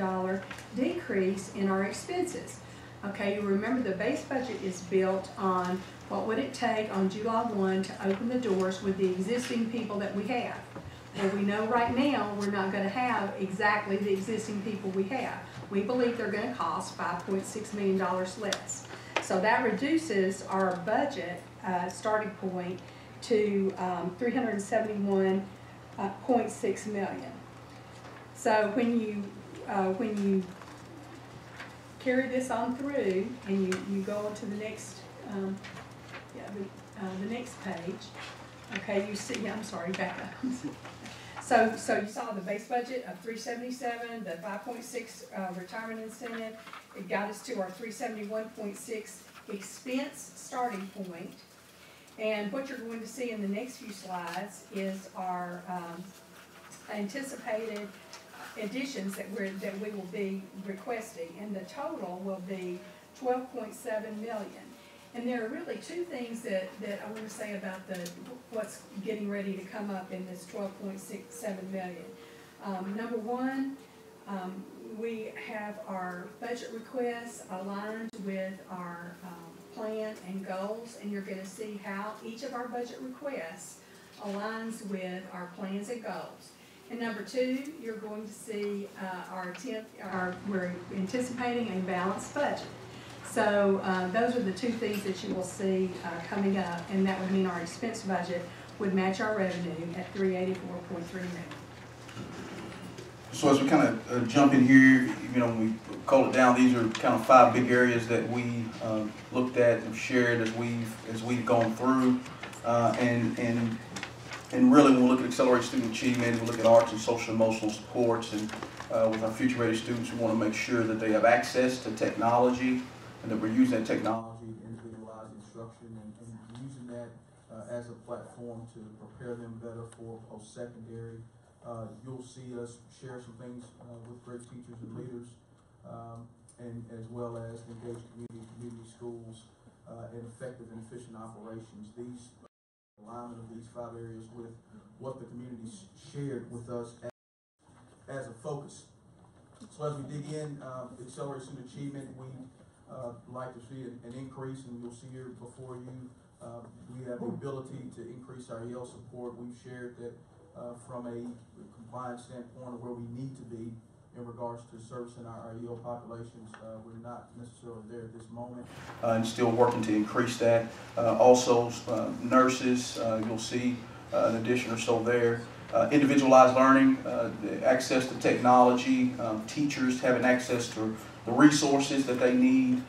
decrease in our expenses. Okay, you remember the base budget is built on what would it take on July 1 to open the doors with the existing people that we have. Well, we know right now we're not going to have exactly the existing people we have. We believe they're going to cost $5.6 million less. So that reduces our budget starting point to $371.6 million. So when you carry this on through and you go on to the next the next page, okay, you see, I'm sorry, back up. So you saw the base budget of $377, the 5.6 retirement incentive. It got us to our 371.6 expense starting point. And what you're going to see in the next few slides is our anticipated additions that we will be requesting, and the total will be $12.7 million. And there are really two things that I want to say about what's getting ready to come up in this $12.67 million. Number one, we have our budget requests aligned with our plan and goals, and you're going to see how each of our budget requests aligns with our plans and goals. And number two, you're going to see we're anticipating a balanced budget. So those are the two things that you will see coming up, and that would mean our expense budget would match our revenue at $384.3 million. So as we kind of jump in here, you know, we call it down. These are kind of 5 big areas that we looked at and shared as we've gone through, and really when we look at accelerated student achievement, we look at arts and social emotional supports, and with our future ready students, we want to make sure that they have access to technology and that we're using that technology to individualize instruction and using that as a platform to prepare them better for post-secondary. You'll see us share some things with great teachers and leaders, and as well as engage community schools, and effective and efficient operations. These alignment of these 5 areas with what the community shared with us as a focus. So as we dig in, accelerated student achievement, we like to see an increase, and you'll see here before you, we have the ability to increase our EL support. We've shared that from a compliance standpoint of where we need to be in regards to servicing our EO populations. We're not necessarily there at this moment. And still working to increase that. Also, nurses, you'll see an addition or so there. Individualized learning, access to technology, teachers having access to the resources that they need.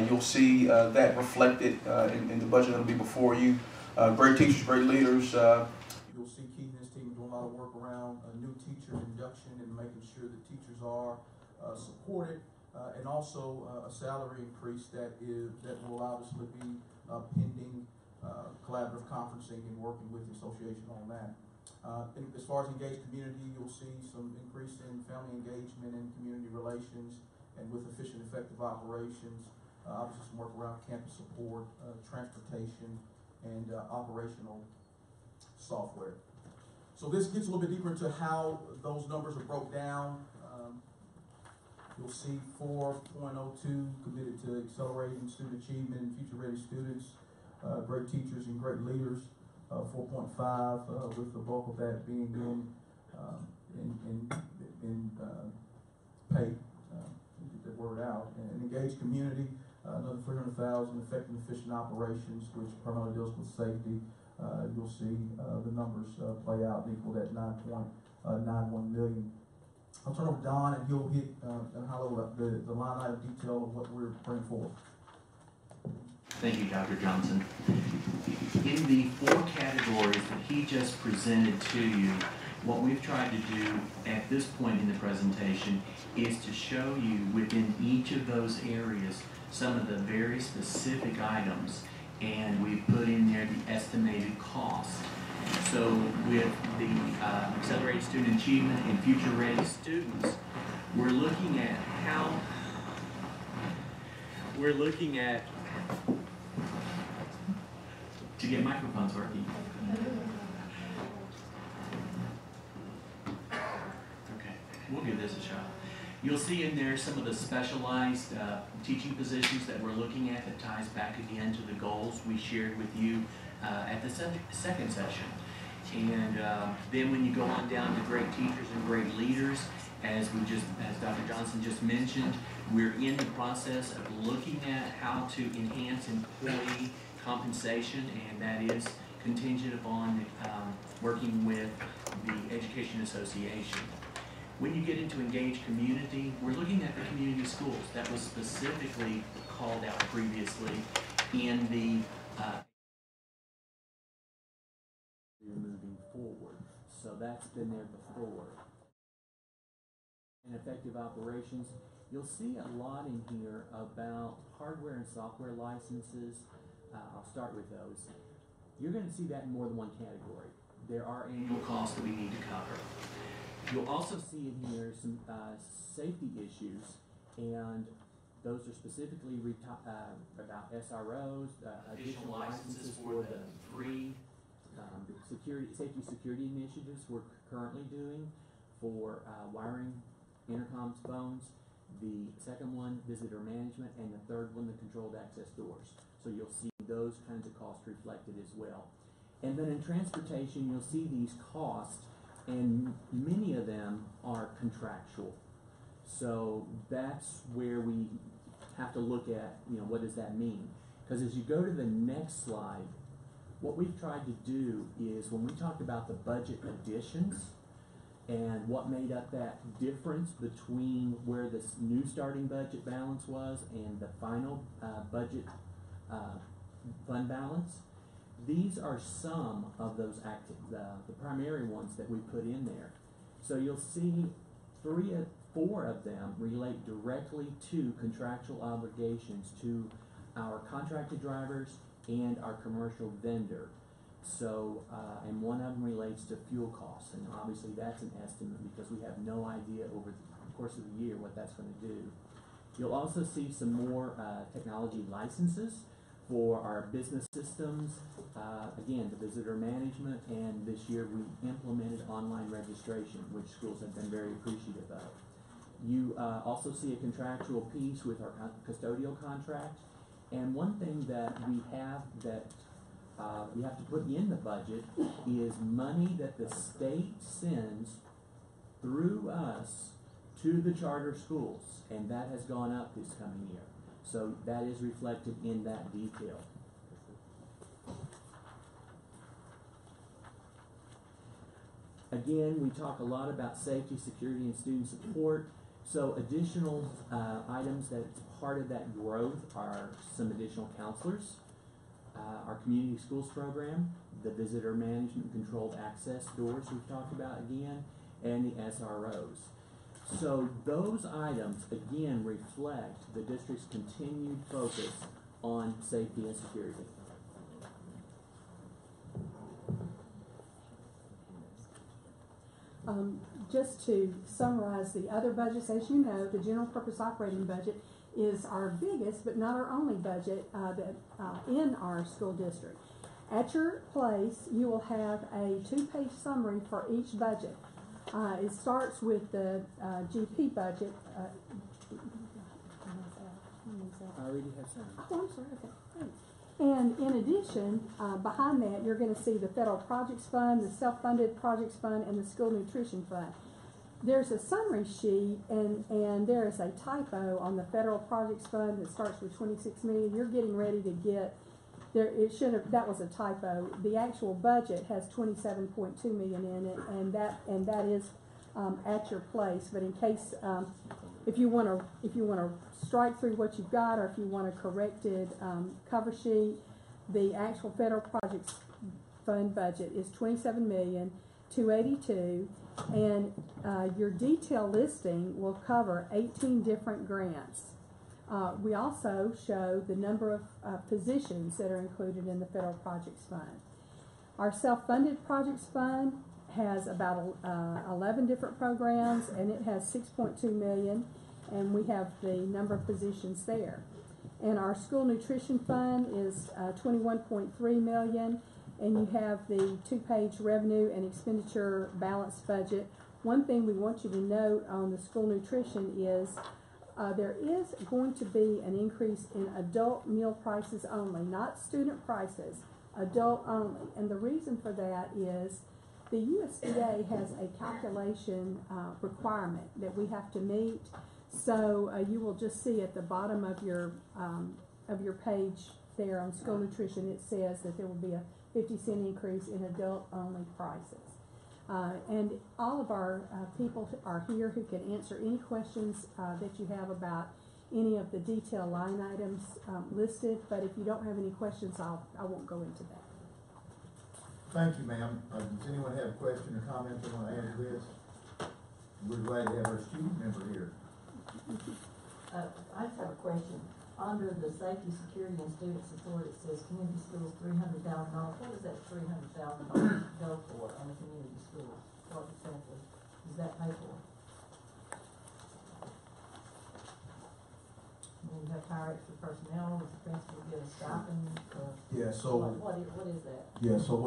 You'll see that reflected in the budget that'll be before you. Great teachers, great leaders. You'll see Keith and his team doing a lot of work around new teacher induction and making sure that teachers are supported, and also a salary increase that will obviously be pending collaborative conferencing and working with the association on that. And as far as engaged community, you'll see some increase in family engagement and community relations, and with efficient, effective operations. Obviously some work around campus support, transportation, and operational software. So this gets a little bit deeper into how those numbers are broke down. You'll see 4.02 committed to accelerating student achievement and future-ready students, great teachers and great leaders. 4.5 with the bulk of that being in pay. Get that word out. And engaged community. Another 300,000, effective and efficient operations, which primarily deals with safety. You'll see the numbers play out and equal that 9.91 million. I'll turn over to Don, and he'll hit and highlight the line item detail of what we're bringing forward. Thank you, Dr. Johnson. In the 4 categories that he just presented to you, what we've tried to do at this point in the presentation is to show you within each of those areas some of the very specific items, and we've put in there the estimated cost. So with the accelerated student achievement and future ready students, we're looking at to get microphones working. Okay, we'll give this a shot. You'll see in there some of the specialized teaching positions that we're looking at that ties back again to the goals we shared with you at the second session. And then when you go on down to great teachers and great leaders, as Dr. Johnson just mentioned, we're in the process of looking at how to enhance employee compensation, and that is contingent upon working with the Education Association. When you get into engaged community, we're looking at the community schools. That was specifically called out previously in the moving forward. So that's been there before. And effective operations, you'll see a lot in here about hardware and software licenses. I'll start with those. You're going to see that in more than one category. There are annual costs that we need to cover. You'll also see in here some safety issues, and those are specifically about SROs, additional licenses for the free safety security initiatives we're currently doing for wiring, intercoms, phones. The second one, visitor management, and the third one, the controlled access doors. So you'll see those kinds of costs reflected as well. And then in transportation, you'll see these costs, and many of them are contractual. So that's where we have to look at, what does that mean? Because as you go to the next slide, what we've tried to do is when we talked about the budget additions and what made up that difference between where this new starting budget balance was and the final budget fund balance, these are some of those the primary ones that we put in there. So you'll see 4 of them relate directly to contractual obligations to our contracted drivers and our commercial vendor. So, and one of them relates to fuel costs, and obviously that's an estimate because we have no idea over the course of the year what that's going to do. You'll also see some more technology licenses for our business systems, again, the visitor management, and this year we implemented online registration, which schools have been very appreciative of. You also see a contractual piece with our custodial contract, and one thing that we have that we have to put in the budget is money that the state sends through us to the charter schools, and that has gone up this coming year. So that is reflected in that detail. Again, we talk a lot about safety, security, and student support. So additional items that's part of that growth are some additional counselors, our community schools program, the visitor management controlled access doors we've talked about again, and the SROs. So those items again reflect the district's continued focus on safety and security. Just to summarize the other budgets, as you know, the general purpose operating budget is our biggest but not our only budget in our school district. At your place, you will have a 2-page summary for each budget. It starts with the GP budget. I already have some. Oh, I'm sorry. Okay, thanks. And in addition, behind that, you're going to see the Federal Projects Fund, the Self-Funded Projects Fund, and the School Nutrition Fund. There's a summary sheet, and there is a typo on the Federal Projects Fund that starts with 26 million. You're getting ready to get there. It should have. That was a typo. The actual budget has 27.2 million in it, and that is at your place. But in case if you want to strike through what you've got, or if you want a corrected cover sheet, the actual Federal Projects Fund budget is 27,282,000, and your detail listing will cover 18 different grants. We also show the number of positions that are included in the Federal Projects Fund. Our Self-Funded Projects Fund has about 11 different programs, and it has 6.2 million, and we have the number of positions there. And our School Nutrition Fund is 21.3 million, and you have the 2-page revenue and expenditure balance budget. One thing we want you to note on the school nutrition is there is going to be an increase in adult meal prices only, not student prices, adult only. And the reason for that is the USDA has a calculation requirement that we have to meet. So you will just see at the bottom of your page there on school nutrition, it says that there will be a 50-cent increase in adult-only prices. And all of our people are here who can answer any questions that you have about any of the detailed line items listed. But if you don't have any questions, I won't go into that. Thank you, ma'am. Does anyone have a question or comment they want to add to this? We're glad to have our student member here. I just have a question. Under the safety, security, and student support, it says community schools $300,000. What does that $300,000 go for on the community schools? What exactly does that pay for? And you have to hire extra personnel. Does the principal get a stipend? Yeah. So what is that? Yeah. So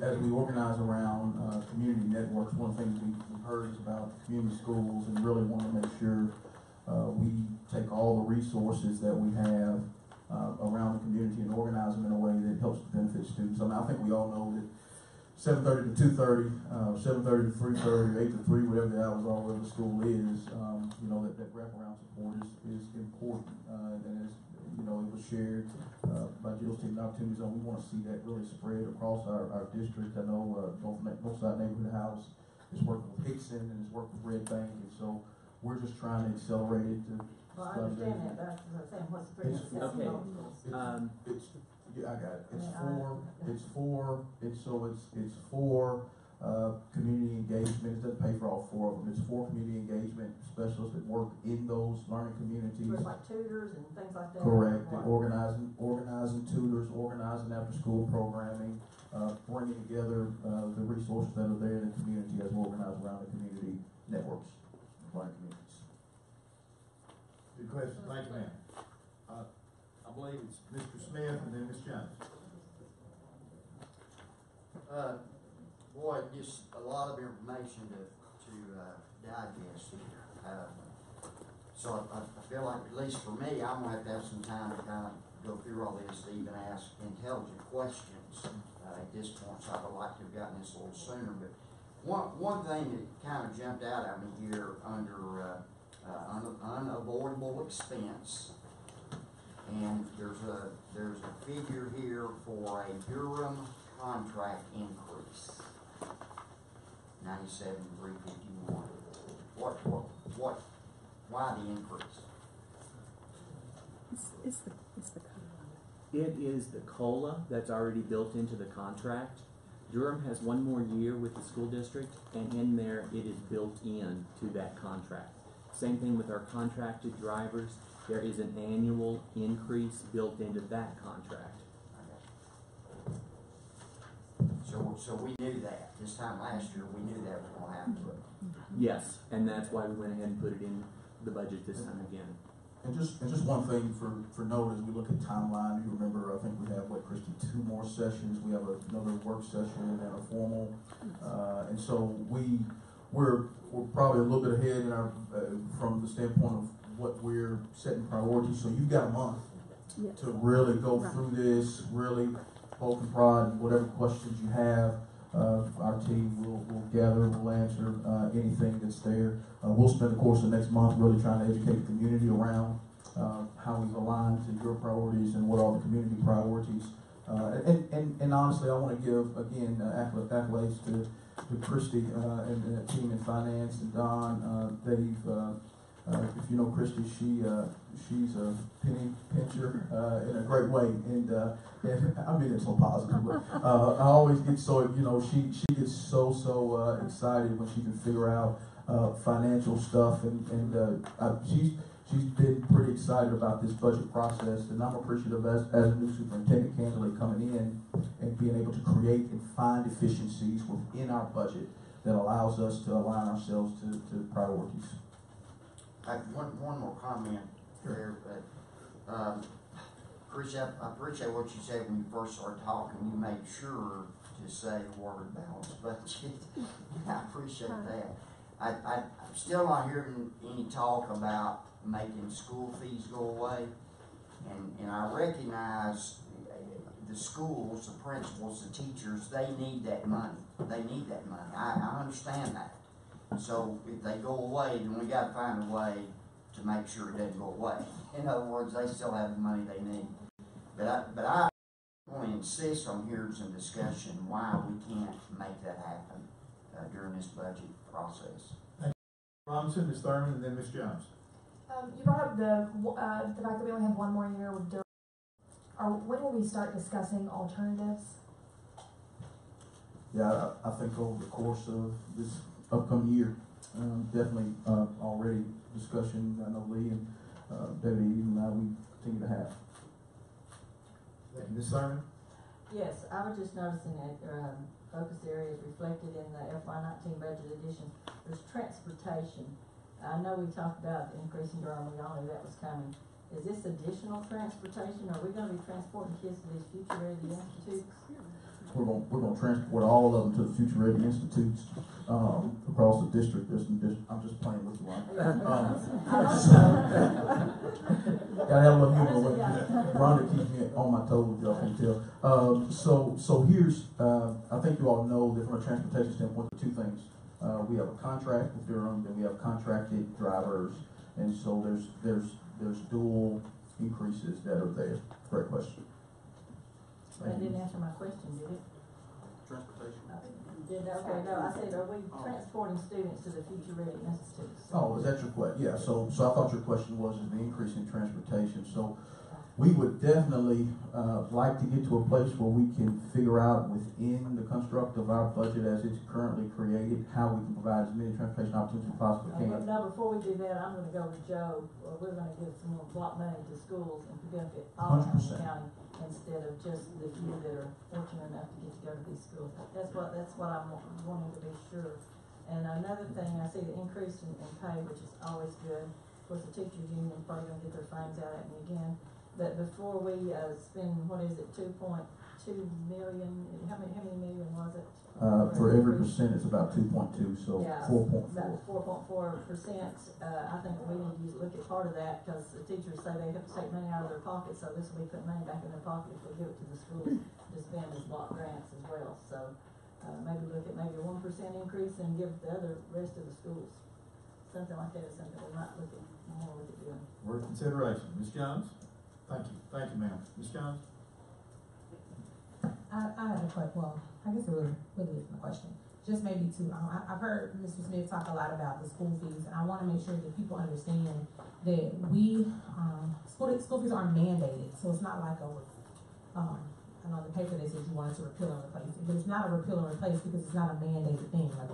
as we organize around community networks, one of the things we've heard is about community schools, and really want to make sure we take all the resources that we have around the community and organize them in a way that helps to benefit students. I mean, I think we all know that 7:30 to 2:30, 7:30 to 3:30, 8 to 3, whatever the hours are, wherever the school is, you know, that wraparound support is important. And as you know, it was shared by Jill's team, Opportunity Zone. We want to see that really spread across our district. I know Northside Neighborhood House is working with Hickson and is working with Red Bank, and so we're just trying to accelerate it to. Well, I understand that, but I was saying, what's the $300,000? Yeah, I got it. It's for community engagement. It doesn't pay for all 4 of them. It's for community engagement specialists that work in those learning communities. So it's like tutors and things like that? Correct. And organizing tutors, organizing after school programming, bringing together the resources that are there in the community as we organize around the community networks, learning communities. Good question. Thank you, ma'am. I believe it's Mr. Smith and then Ms. Jones. Boy, just a lot of information to digest here. So I feel like, at least for me, I'm going to have some time to kind of go through all this to even ask intelligent questions at this point. So I would like to have gotten this a little sooner. But one thing that kind of jumped out at me here under unavoidable expense. And there's a figure here for a Durham contract increase, 97,351. Why the increase? It is the COLA that's already built into the contract. Durham has one more year with the school district, and in there it is built in to that contract. Same thing with our contracted drivers. There is an annual increase built into that contract. So we knew that. This time last year, we knew that was going to happen. Yes, and that's why we went ahead and put it in the budget this time again. And just one thing for note as we look at timeline, you remember, I think we have, what, Christy, 2 more sessions. We have another work session and a formal. And so we're probably a little bit ahead in our, from the standpoint of what we're setting priorities. So you've got a month to really go through this, really poke and prod whatever questions you have. Our team will gather, will answer anything that's there. We'll spend the course of the next month really trying to educate the community around how we've aligned to your priorities and what are the community priorities. And honestly, I want to give, again, accolades to Christy and the team in finance and Don. If you know Christy, she's a penny pincher in a great way, and I mean it so positive. But I always get so she gets so excited when she can figure out financial stuff, and she's been pretty excited about this budget process, and I'm appreciative as a new superintendent, candidly coming in and being able to create and find efficiencies within our budget that allows us to align ourselves to priorities. One more comment there, but I appreciate what you said when you first started talking. You made sure to say the word balanced budget. I appreciate that. I'm still not hearing any talk about making school fees go away, and I recognize the schools, the principals, the teachers, they need that money. They need that money. I understand that. So if they go away, then we got to find a way to make sure it doesn't go away. In other words, they still have the money they need. But I want to insist on hearing some discussion why we can't make that happen during this budget process. Robinson, Ms. Thurman, and then Ms. Jones. You brought up the fact that we only have one more year with Durham. When will we start discussing alternatives? Yeah, I think over the course of this upcoming year, definitely already discussion. I know Lee and David and I, we continue to have. Thank you. Ms. Thurman? Yes, I was just noticing that focus areas reflected in the FY19 budget addition. There's transportation. I know we talked about increasing Durham. We all knew that was coming. Is this additional transportation? Are we going to be transporting kids to these future ready institutes? We're going to transport all of them to the future ready institutes across the district. I'm just playing with you, right? Gotta have a little humor with me. Rhonda keeps me on my toes, y'all can tell. So here's, I think you all know that from a transportation standpoint, there are 2 things. We have a contract with Durham, then we have contracted drivers, and so there's dual increases that are there. Great question. That didn't answer my question, did it? Transportation. Okay, no, I said, are we transporting students to the future ready institutes? Oh, is that your question? Yeah, so I thought your question was the increase in transportation. So we would definitely like to get to a place where we can figure out within the construct of our budget as it's currently created how we can provide as many transportation opportunities as we possibly can. Now, before we do that, I'm going to go with Joe. We're going to give some more block money to schools and benefit all of the county instead of just the few that are fortunate enough to get to go to these schools. That's what I'm wanting to be sure. And another thing, I see the increase in pay, which is always good. Of course, the teachers union probably going to get their flames out at me again. But before we spend, what is it, 2.2 million? How many million was it? For every percent, it's about 2.2, so yeah, 4.4. About 4.4%. I think we need to look at part of that because the teachers say they have to take money out of their pocket, so this will be putting money back in their pocket if we give it to the schools to spend as block grants as well. So maybe look at maybe a 1% increase and give the other rest of the schools. something like that is something we might look at doing. Worth consideration. Ms. Jones? Thank you, ma'am. Ms. Jones? I have a question. Well, I guess it really is my question. Just maybe two. I've heard Mr. Smith talk a lot about the school fees, and I want to make sure that people understand that school fees aren't mandated, so it's not like I know the paper that says you wanted to repeal and replace it, but it's not a repeal and replace because it's not a mandated thing. Like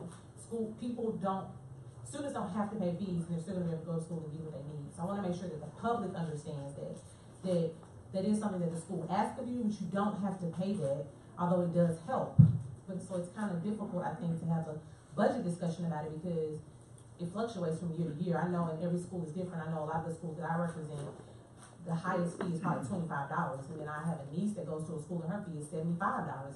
students don't have to pay fees, and they're still going to be able to go to school and get what they need. So I want to make sure that the public understands that is something that the school asks of you, but you don't have to pay that, although it does help. But so it's kind of difficult, I think, to have a budget discussion about it because it fluctuates from year to year. I know in every school is different. I know a lot of the schools that I represent, the highest fee is probably $25, and then I have a niece that goes to a school and her fee is $75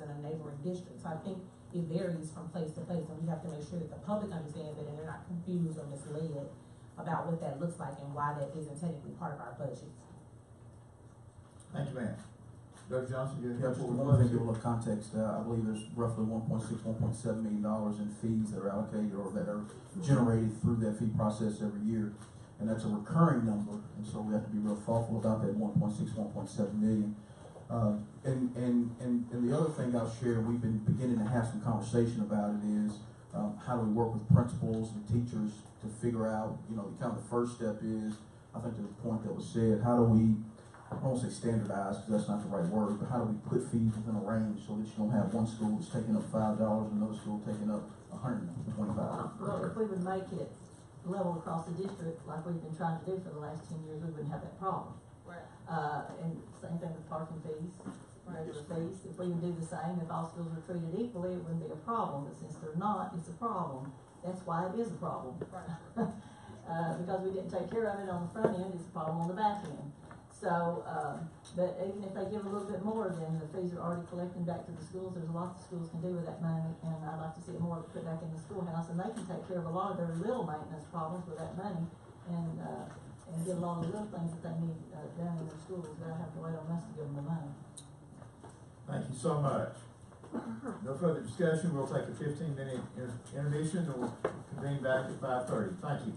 in a neighboring district. So I think it varies from place to place, and we have to make sure that the public understands it and they're not confused or misled about what that looks like and why that isn't technically part of our budget. Thank you, ma'am. Dr. Johnson, you Yeah, have just one thing to give a little context. I believe there's roughly $1.6, $1.7 million in fees that are allocated or that are generated through that fee process every year. And that's a recurring number, and so we have to be real thoughtful about that 1.6, 1.7 million. And the other thing I'll share, we've been beginning to have some conversation about it is how do we work with principals and teachers to figure out, kind of the first step is, I think to the point that was said, how do we, I don't want to say standardize because that's not the right word, but how do we put fees within a range so that you don't have one school that's taking up $5 and another school taking up $125? Well, if we would make it level across the district like we've been trying to do for the last 10 years, we wouldn't have that problem. Right. And same thing with parking fees, regular fees. If we would do the same, if all schools were treated equally, it wouldn't be a problem. But since they're not, it's a problem. That's why it is a problem. Because we didn't take care of it on the front end, it's a problem on the back end. So, but even if they give a little bit more, then the fees are already collecting back to the schools. There's a lot the schools can do with that money, and I'd like to see it more put back in the schoolhouse, and they can take care of a lot of their little maintenance problems with that money, and get a lot of the little things that they need done in their schools without having to wait on us to give them the money. Thank you so much. No further discussion. We'll take a 15-minute intermission and we'll convene back at 5:30. Thank you.